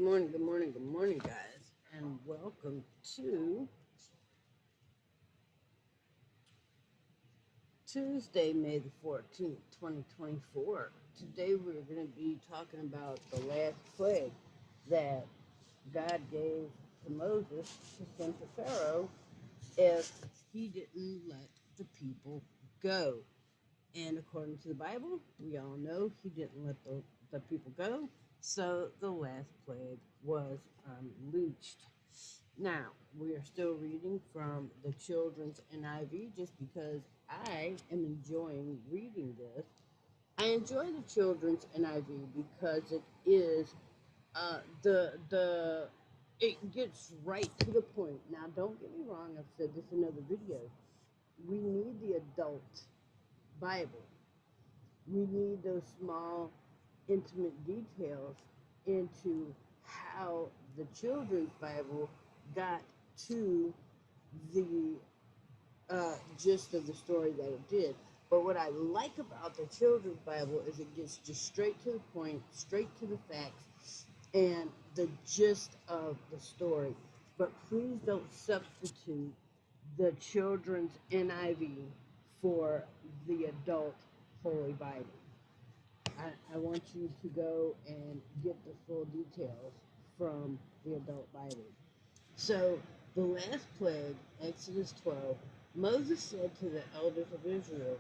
good morning, guys, and welcome to Tuesday, May the 14th, 2024. Today, we're going to be talking about the last plague that God gave to Moses to send to Pharaoh if he didn't let the people go. And according to the Bible, we all know he didn't let the people go, so the last plague was unleashed. Now, we are still reading from the Children's NIV just because I am enjoying reading this. I enjoy the Children's NIV because it is the it gets right to the point. Now, don't get me wrong, I've said this in other videos. We need the adult Bible. We need those small, intimate details into how the children's Bible got to the gist of the story that it did. But what I like about the children's Bible is it gets just straight to the point, straight to the facts, and the gist of the story. But please don't substitute the children's NIV for the adult Holy Bible. I want you to go and get the full details from the adult Bible. So, the last plague, Exodus 12, Moses said to the elders of Israel,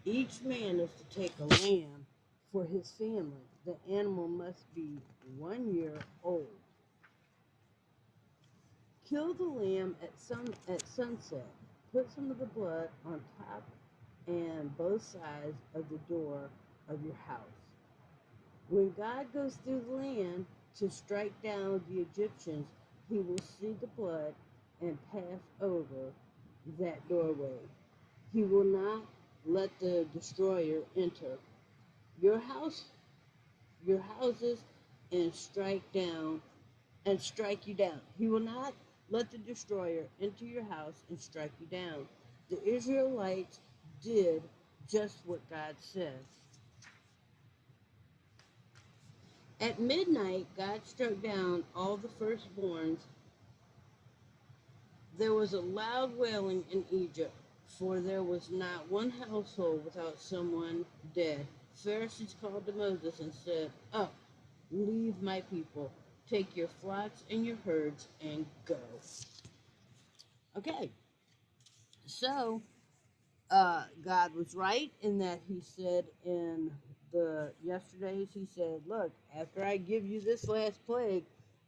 each man is to take a lamb for his family. The animal must be 1 year old. Kill the lamb at sunset. Put some of the blood on top and both sides of the door of your house. When God goes through the land to strike down the Egyptians, he will see the blood and pass over that doorway. He will not let the destroyer enter your houses, and strike you down. He will not let the destroyer enter your house and strike you down. The Israelites did just what God said. At midnight, God struck down all the firstborns. There was a loud wailing in Egypt, for there was not one household without someone dead. Pharisees called to Moses and said, up, leave my people. Take your flocks and your herds and go. Okay, so God was right in that he said in the yesterdays, he said, look, after I give you this last plague,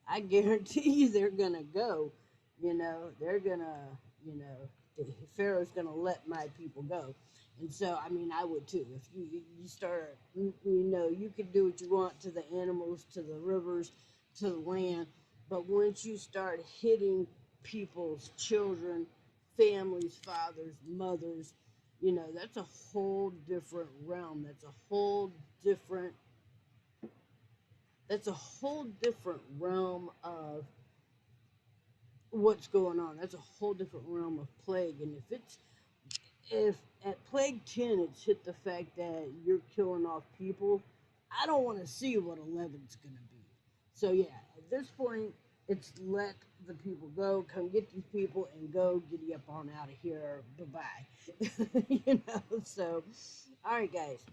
I guarantee you they're going to go. They're going to, Pharaoh's going to let my people go. And so, I mean, I would too. If you start, you can do what you want to the animals, to the rivers, to the land. But once you start hitting people's children, families, fathers, mothers, that's a whole different realm. That's a whole different realm of what's going on. That's a whole different realm of plague. And if at plague 10 it's hit the fact that you're killing off people, I don't want to see what 11's going to be. So yeah, at this point, it's let the people go. Come get these people and go. Giddy up on out of here. Bye-bye. So, all right, guys.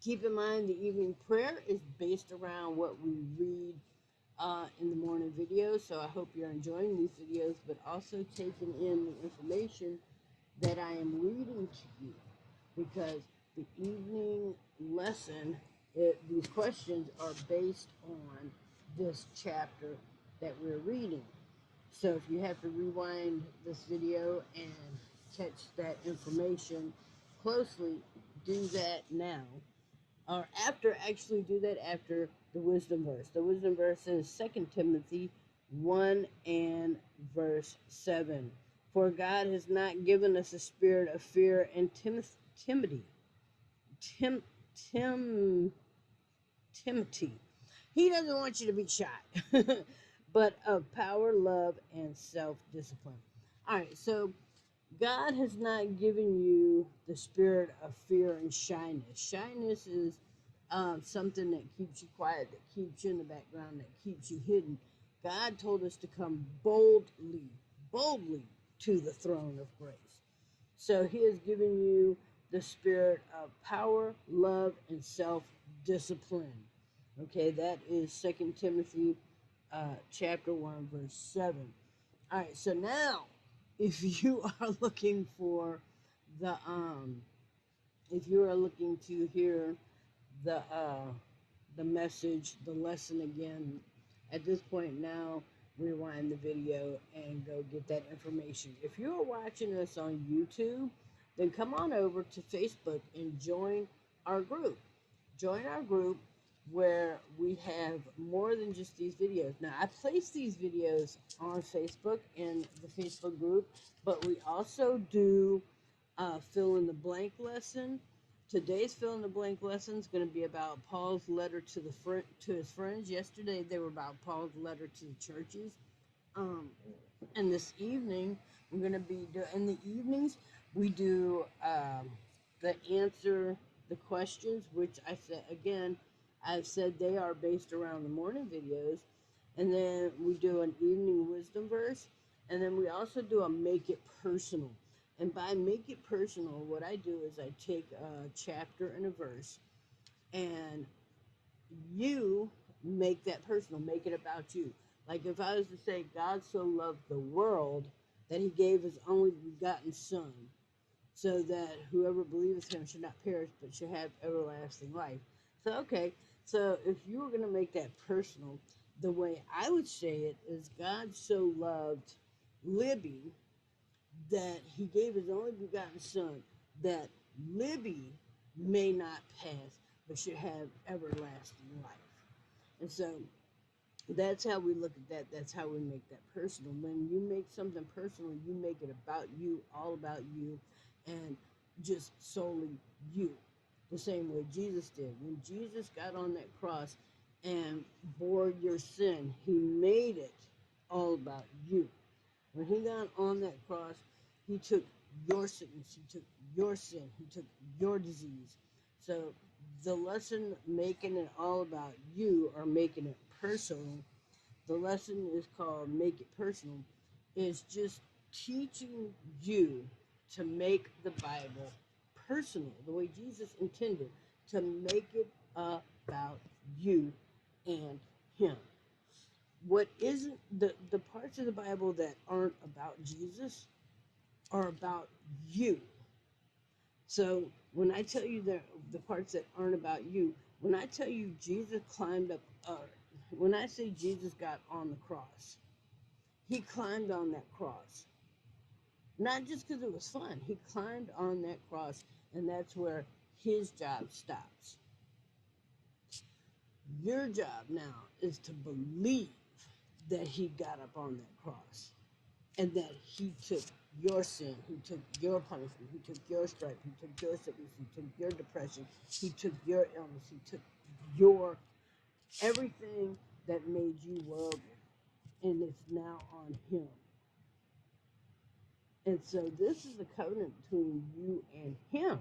Keep in mind the evening prayer is based around what we read in the morning videos. So I hope you're enjoying these videos, but also taking in the information that I am reading to you, because the evening lesson, these questions are based on this chapter that we're reading. So if you have to rewind this video and catch that information closely, do that now. Or actually do that after the wisdom verse. The wisdom verse is 2 Timothy 1 and verse 7. For God has not given us a spirit of fear and timidity. He doesn't want you to be shy, but of power, love, and self-discipline. All right, so God has not given you the spirit of fear and shyness. Shyness is something that keeps you quiet, that keeps you in the background, that keeps you hidden. God told us to come boldly to the throne of grace. So he has given you the spirit of power, love, and self-discipline. Okay, that is 2 Timothy chapter 1, verse 7. All right, so now, if you are looking for the, if you are looking to hear the, the message, the lesson again, at this point now, rewind the video and go get that information. If you're watching us on YouTube, then come on over to Facebook and join our group. Join our group where we have more than just these videos. Now, I place these videos on Facebook in the Facebook group, but we also do fill in the blank lesson. Today's fill in the blank lesson is going to be about Paul's letter to his friends. Yesterday they were about Paul's letter to the churches. And this evening we're going to be in the evenings we do the answer the questions, which I said again. I've said they are based around the morning videos, and then we do an evening wisdom verse, and then we also do a make it personal. And by make it personal, what I do is I take a chapter and a verse, and you make that personal, make it about you. Like if I was to say, God so loved the world that he gave his only begotten Son, so that whoever believeth him should not perish, but should have everlasting life. So, okay, so if you were going to make that personal, the way I would say it is God so loved Libby that he gave his only begotten Son, that Libby may not pass, but should have everlasting life. And so that's how we look at that. That's how we make that personal. When you make something personal, you make it about you, all about you, and just solely you. The same way Jesus did. When Jesus got on that cross and bore your sin, he made it all about you. When he got on that cross, he took your sickness, he took your sin, he took your disease. So the lesson, making it all about you or making it personal, the lesson is called Make It Personal, is just teaching you to make the Bible personal, the way Jesus intended, to make it about you and him. What isn't the parts of the Bible that aren't about Jesus are about you. So when I tell you the parts that aren't about you, when I tell you Jesus climbed up, when I say Jesus got on the cross, he climbed on that cross. Not just because it was fun. He climbed on that cross, and that's where his job stops. Your job now is to believe that he got up on that cross and that he took your sin, he took your punishment, he took your stripe, he took your sickness, he took your depression, he took your illness, he took your everything that made you worldly, and it's now on him. And so this is a covenant between you and him.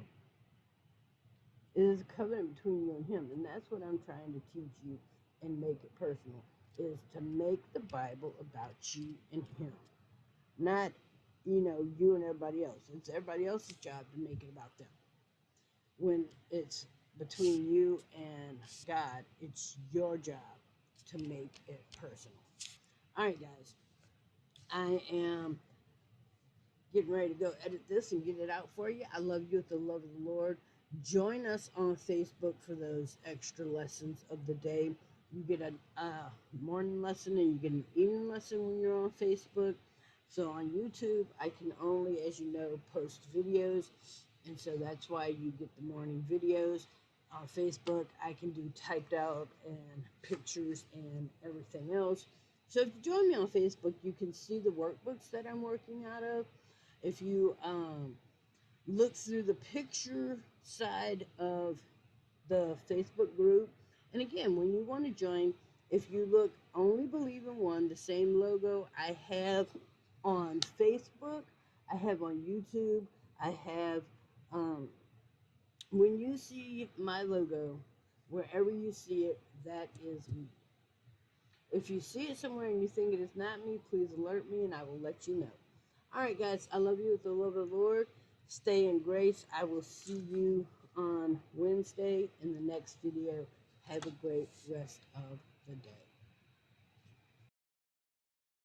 It is a covenant between you and him, and that's what I'm trying to teach you and make it personal, is to make the Bible about you and him. Not, you and everybody else. It's everybody else's job to make it about them. When it's between you and God, it's your job to make it personal. All right, guys. I am getting ready to go edit this and get it out for you. I love you with the love of the Lord. Join us on Facebook for those extra lessons of the day. You get a morning lesson and you get an evening lesson when you're on Facebook. So on YouTube, I can only, as you know, post videos, and so that's why you get the morning videos. On Facebook, I can do typed out and pictures and everything else. So if you join me on Facebook, you can see the workbooks that I'm working out of. If you look through the picture side of the Facebook group, and again, when you want to join, if you look Only Believe in One, the same logo I have on Facebook, I have on YouTube, I have, when you see my logo, Wherever you see it, that is me. If you see it somewhere and you think it is not me, please alert me and I will let you know. Alright, guys, I love you with the love of the Lord. Stay in grace. I will see you on Wednesday in the next video. Have a great rest of the day.